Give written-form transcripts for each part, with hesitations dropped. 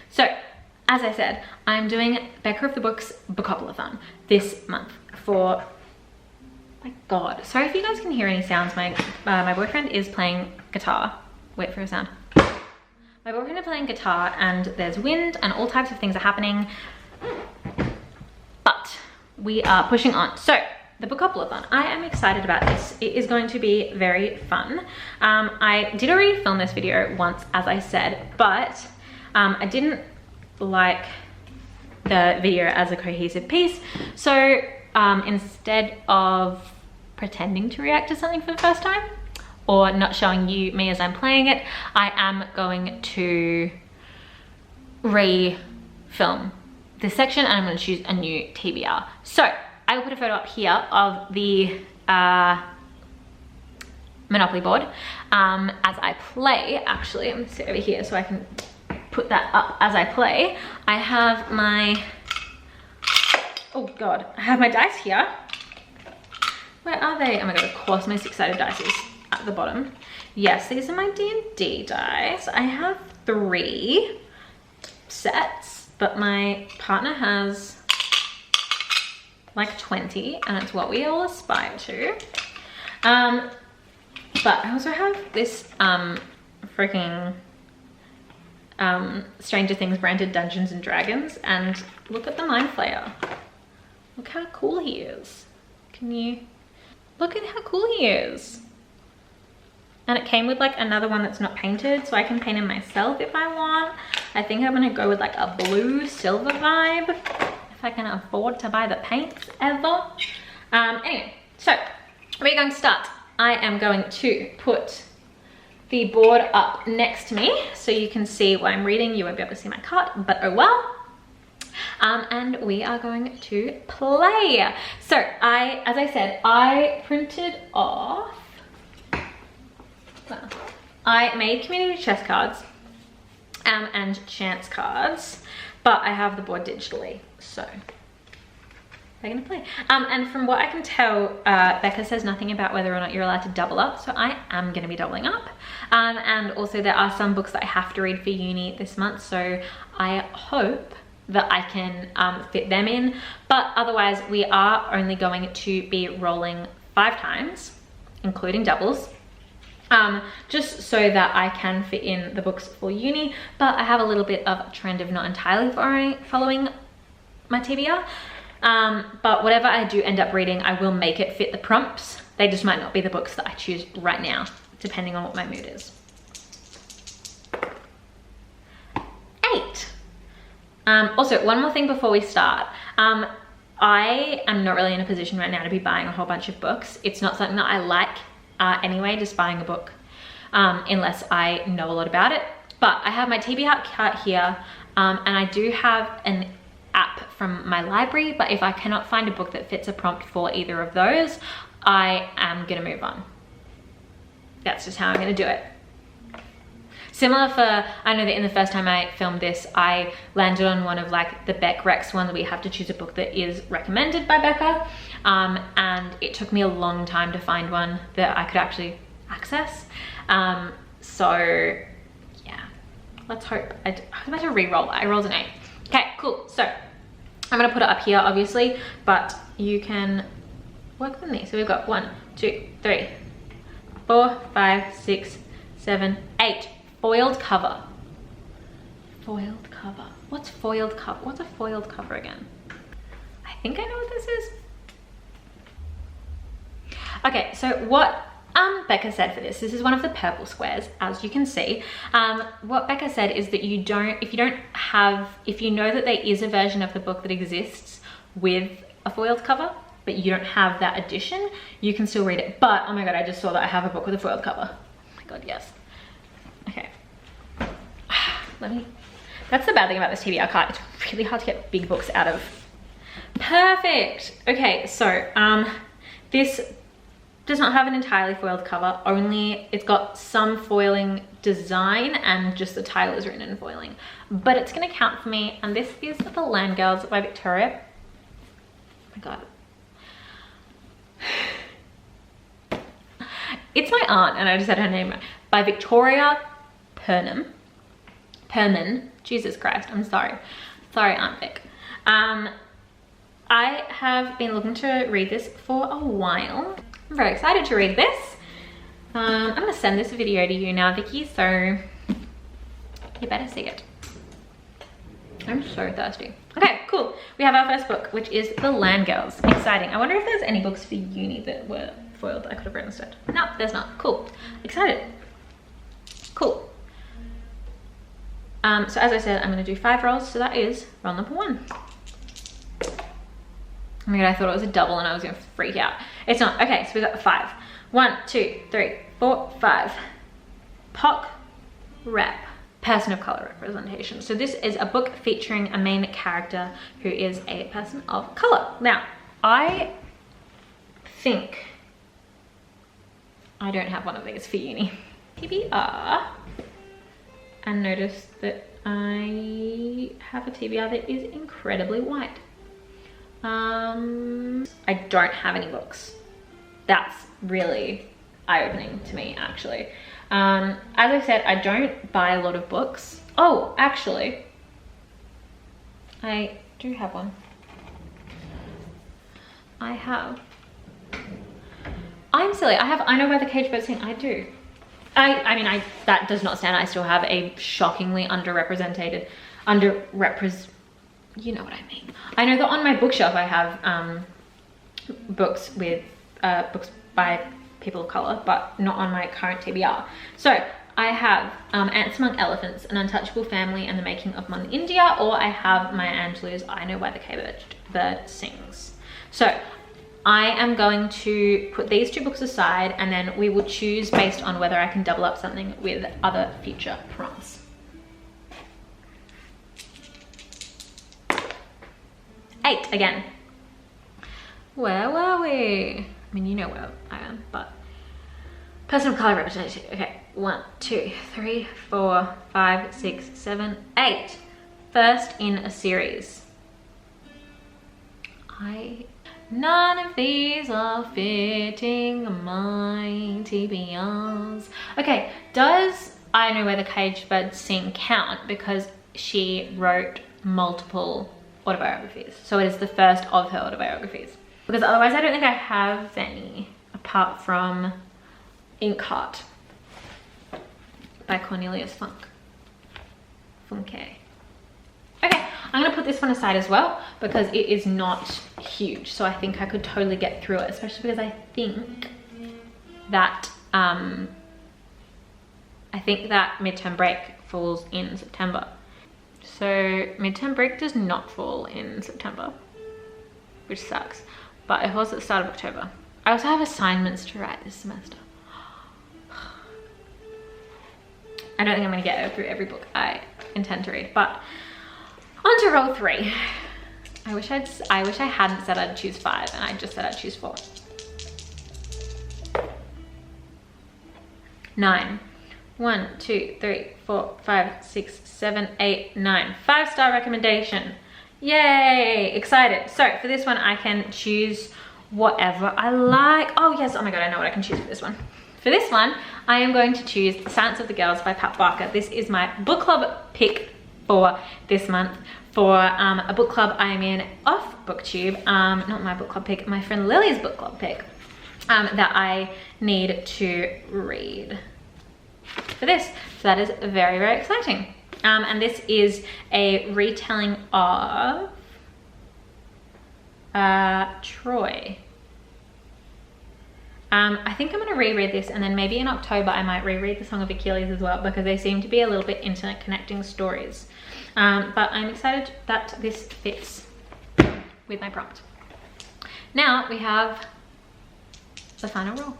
So, as I said, I'm doing Becca of the Books Bookoplathon this month for, my God. Sorry if you guys can hear any sounds. My boyfriend is playing guitar. Wait for a sound. My boyfriend is playing guitar and there's wind and all types of things are happening. But we are pushing on. So, the Bookoplathon. I am excited about this. It is going to be very fun. I did already film this video once, as I said, but I didn't like the video as a cohesive piece. So instead of pretending to react to something for the first time or not showing you me as I'm playing it, I am going to re-film this section and I'm going to choose a new TBR. So I will put a photo up here of the Monopoly board as I play. Actually, I'm gonna sit over here so I can put that up as I play. I have my, oh God, I have my dice here. Where are they? Oh my God, of course my six-sided dice is at the bottom. Yes, these are my D&D dice. I have 3 sets, but my partner has like 20 and it's what we all aspire to. But I also have this freaking Stranger Things branded Dungeons and Dragons, and look at the Mind Flayer. Look how cool he is. Can you look at how cool he is? And it came with like another one that's not painted, so I can paint him myself if I want. I think I'm gonna go with like a blue silver vibe if I can afford to buy the paints ever. Anyway, so we're going to start. I am going to put the board up next to me so you can see what I'm reading. You won't be able to see my card, but oh well. And we are going to play. So as I said, I printed off, well, I made community chest cards and chance cards, but I have the board digitally, so they're gonna play. And from what I can tell, Becca says nothing about whether or not you're allowed to double up, so I am gonna be doubling up. And also there are some books that I have to read for uni this month, so I hope that I can fit them in, but otherwise we are only going to be rolling 5 times, including doubles, just so that I can fit in the books for uni. But I have a little bit of a trend of not entirely following my TBR. But whatever I do end up reading, I will make it fit the prompts. They just might not be the books that I choose right now, depending on what my mood is. 8. Also, one more thing before we start. I am not really in a position right now to be buying a whole bunch of books. It's not something that I like anyway, just buying a book, unless I know a lot about it. But I have my TBR card here, and I do have an app from my library, but if I cannot find a book that fits a prompt for either of those, I am gonna move on. That's just how I'm gonna do it. Similar for, I know that in the first time I filmed this, I landed on one of like the Beck Rex ones where we have to choose a book that is recommended by Becca, and it took me a long time to find one that I could actually access. So yeah, let's hope. I was about to re-roll. I rolled an 8. Okay, cool. So I'm gonna put it up here, obviously, but you can work with me. So we've got 1, 2, 3, 4, 5, 6, 7, 8. Foiled cover. Foiled cover. What's foiled cover? What's a foiled cover again? I think I know what this is. Okay, so what Becca said for this is one of the purple squares, as you can see. What Becca said is that you don't, if you know that there is a version of the book that exists with a foiled cover, but you don't have that edition, you can still read it. But, oh my God, I just saw that I have a book with a foiled cover. Oh my God, yes. Okay. That's the bad thing about this TBR card. It's really hard to get big books out of. Perfect. Okay, so this does not have an entirely foiled cover, only it's got some foiling design and just the title is written in foiling. But it's gonna count for me, and this is The Land Girls by Victoria. Oh my God. It's my aunt, and I just said her name right. By Victoria Purnam. Perman. Jesus Christ, I'm sorry. Sorry, Aunt Vic. I have been looking to read this for a while. I'm very excited to read this. I'm gonna send this video to you now, Vicky, so you better see it. I'm so thirsty. Okay, cool. We have our first book, which is The Land Girls. Exciting. I wonder if there's any books for uni that were foiled that I could have read instead. No, there's not. Cool. Excited. Cool. So as I said, I'm gonna do 5 rolls, so that is roll number 1. Oh my god, I thought it was a double and I was gonna freak out. It's not. Okay, so we got 5. 1, 2, 3, 4, 5. POC rep. Person of color representation. So this is a book featuring a main character who is a person of color. Now, I think I don't have one of these for uni. TBR, and notice that I have a TBR that is incredibly white. I don't have any books. That's really eye-opening to me, actually. As I said, I don't buy a lot of books. Oh, actually, I do have one. I'm silly. I Know Where the Caged Bird Sing. I do. I mean, that does not stand. I still have a shockingly underrepresented, you know what I mean. I know that on my bookshelf I have books by people of color, but not on my current TBR. So I have Ants Among Elephants, An Untouchable Family, and the Making of Modern India, or I have Maya Angelou's I Know Why the Caged Bird Sings. So I am going to put these 2 books aside, and then we will choose based on whether I can double up something with other future prompts. 8 again. Where were we? I mean, you know where I am, but person of color representation. Okay, 1, 2, 3, 4, 5, 6, 7, 8. First in a series. None of these are fitting my TBRs. Okay, does I Know Where the Caged Bird Sing count? Because she wrote multiple autobiographies. So it is the first of her autobiographies. Because otherwise I don't think I have any apart from Inkheart by Cornelius Funke. Okay, I'm gonna put this one aside as well because it is not huge. So I think I could totally get through it, especially because I think that midterm break falls in September. So midterm break does not fall in September, which sucks. But it was at the start of October. I also have assignments to write this semester. I don't think I'm gonna get through every book I intend to read, but on to roll 3. I wish I hadn't said I'd choose 5 and I just said I'd choose 4. 9. 1, 2, 3, 4, 5, 6, 7, 8, 9. 5-star recommendation. Yay, excited. So for this one, I can choose whatever I like. Oh yes, oh my god, I know what I can choose for this one. For this one, I am going to choose The Silence of the Girls by Pat Barker. This is my book club pick for this month. For a book club I am in off BookTube, not my book club pick, my friend Lily's book club pick, that I need to read for this. So that is very, very exciting. And this is a retelling of Troy. I think I'm going to reread this, and then maybe in October I might reread The Song of Achilles as well, because they seem to be a little bit interconnecting stories. But I'm excited that this fits with my prompt. Now we have the final roll.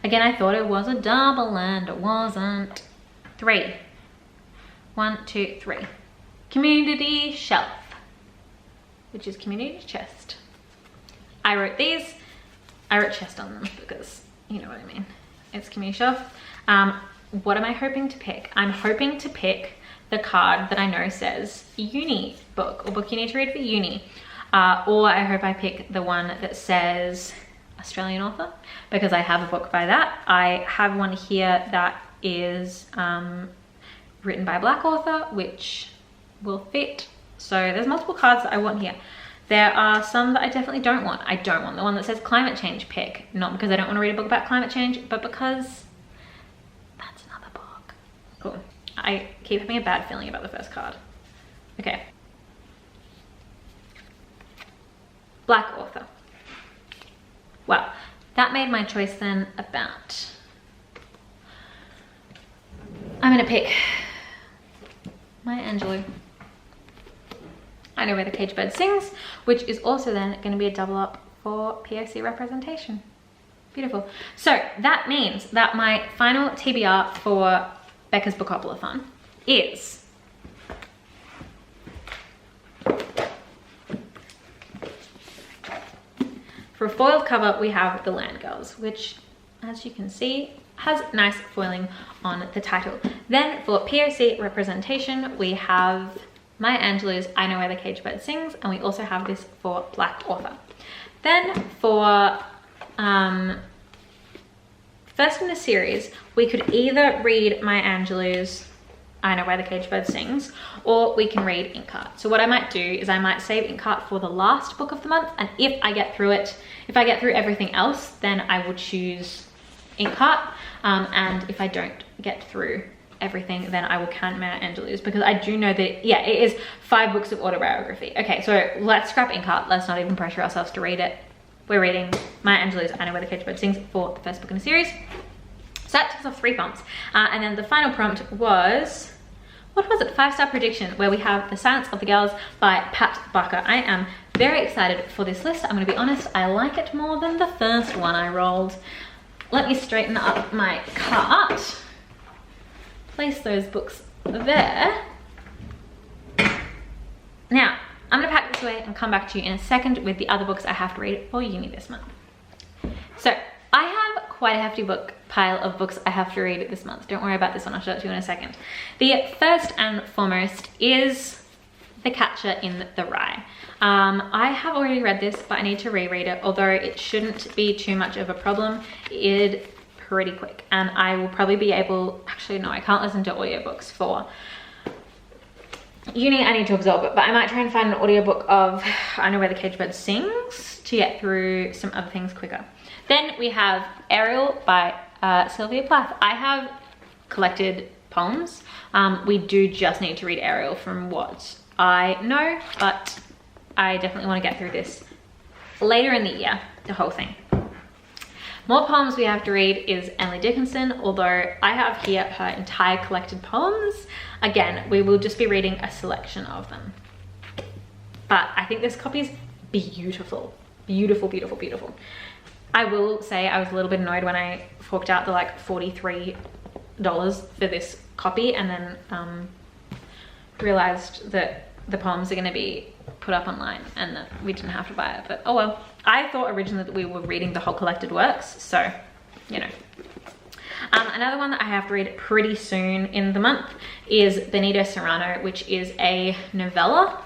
Again, I thought it was a double and it wasn't. 3. 1, 2, 3. Community Shelf, which is community chest. I wrote these. I wrote chest on them because you know what I mean. It's community shelf. What am I hoping to pick? I'm hoping to pick the card that I know says uni book, or book you need to read for uni. Or I hope I pick the one that says Australian author, because I have a book by that. I have one here that is written by a black author, which will fit. So there's multiple cards that I want here. There are some that I definitely don't want. I don't want the one that says climate change pick, not because I don't want to read a book about climate change, but because that's another book. Cool. I keep having a bad feeling about the first card. Okay. Black author. Well, that made my choice then about... I'm gonna pick Maya Angelou. I Know Where the Caged Bird Sings, which is also then going to be a double up for POC representation. Beautiful. So that means that my final TBR for Becca's Bookoplathon is for a foiled cover, we have The Land Girls, which, as you can see, has nice foiling on the title. Then for POC representation, we have Maya Angelou's I Know Where the Caged Bird Sings, and we also have this for black author. Then for first in the series, we could either read Maya Angelou's I Know Where the Caged Bird Sings, or we can read Inkheart. So what I might do is I might save Inkheart for the last book of the month, and if I get through it, if I get through everything else, then I will choose Inkheart, and if I don't get through everything, then I will count Maya Angelou's, because I do know that, yeah, it is 5 books of autobiography. Okay, so let's scrap Inkheart. Let's not even pressure ourselves to read it. We're reading Maya Angelou's I Know Where the Caged Bird Sings for the first book in the series. So that takes off 3 prompts. And then the final prompt was, what was it? 5-star prediction, where we have The Silence of the Girls by Pat Barker. I am very excited for this list. I'm gonna be honest, I like it more than the first one I rolled. Let me straighten up my cart. Place those books there. Now, I'm gonna pack this away and come back to you in a second with the other books I have to read for uni this month. So, I have quite a hefty pile of books I have to read this month. Don't worry about this one, I'll show it to you in a second. The first and foremost is The Catcher in the Rye. I have already read this, but I need to reread it, although it shouldn't be too much of a problem. It's pretty quick, and I will probably be able, actually no, I can't listen to audiobooks for uni. I need to absorb it, but I might try and find an audiobook of I Know Where the Caged Bird Sings to get through some other things quicker. Then we have Ariel by Sylvia Plath. I have collected poems. We do just need to read Ariel from what I know, but I definitely want to get through this later in the year, the whole thing. More poems we have to read is Emily Dickinson, although I have here her entire collected poems. Again, we will just be reading a selection of them. But I think this copy is beautiful. Beautiful, beautiful, beautiful. I will say I was a little bit annoyed when I forked out the like $43 for this copy, and then realized that the poems are going to be put up online and that we didn't have to buy it, but oh well. I thought originally that we were reading the whole collected works, so you know. Another one that I have to read pretty soon in the month is Benito Serrano, which is a novella.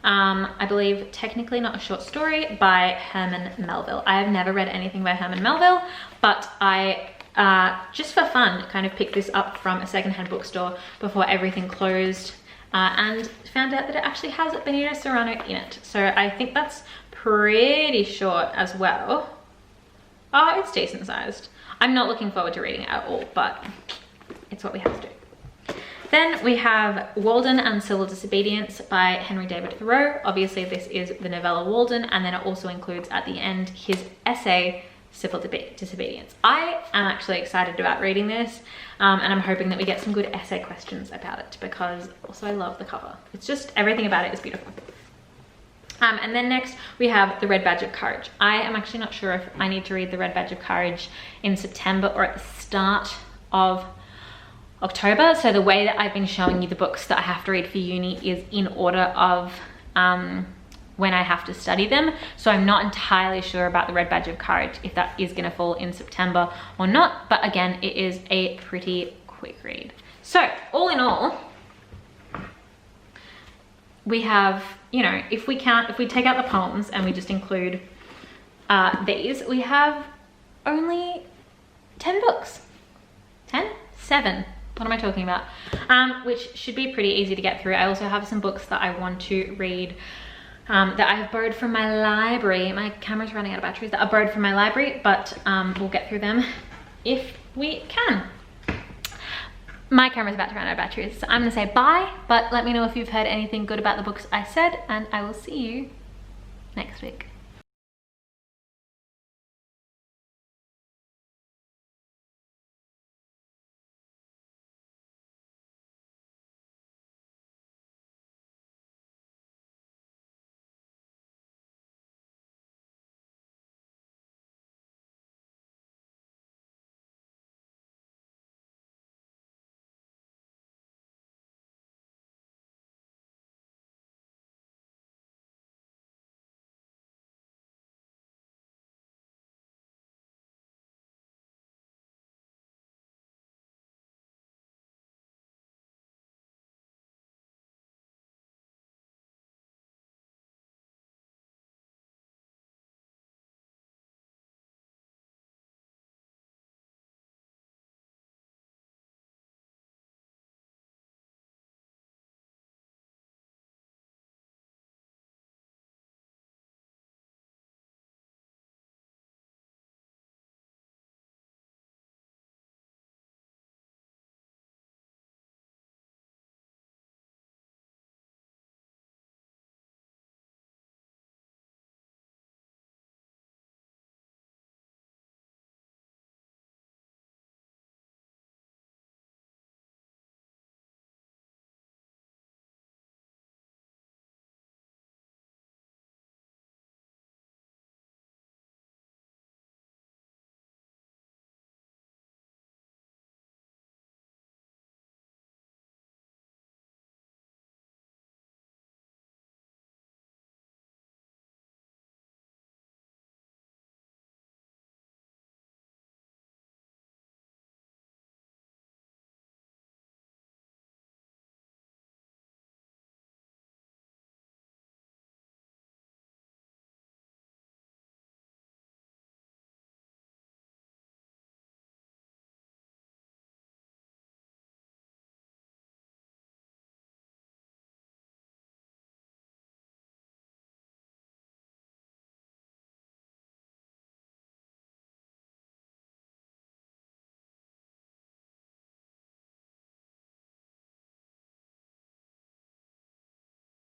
I believe technically not a short story, by Herman Melville. I have never read anything by Herman Melville, but I just for fun kind of picked this up from a secondhand bookstore before everything closed, and found out that it actually has Benito Serrano in it. So I think that's pretty short as well. Oh, it's decent sized. I'm not looking forward to reading it at all, but it's what we have to do. Then we have Walden and Civil Disobedience by Henry David Thoreau. Obviously this is the novella Walden, and then it also includes at the end his essay Civil Disobedience. I am actually excited about reading this, and I'm hoping that we get some good essay questions about it, because also I love the cover. It's just, everything about it is beautiful. And then next we have The Red Badge of Courage. I am actually not sure if I need to read The Red Badge of Courage in September or at the start of October. So the way that I've been showing you the books that I have to read for uni is in order of when I have to study them. So I'm not entirely sure about The Red Badge of Courage, if that is going to fall in September or not. But again, it is a pretty quick read. So all in all, we have, you know, if we take out the poems and we just include these, we have only 10 books. 10? 7. What am I talking about? Which should be pretty easy to get through. I also have some books that I want to read that I have borrowed from my library. My camera's running out of batteries that I borrowed from my library, but we'll get through them if we can. My camera's about to run out of batteries, so I'm gonna say bye, but let me know if you've heard anything good about the books I said, and I will see you next week.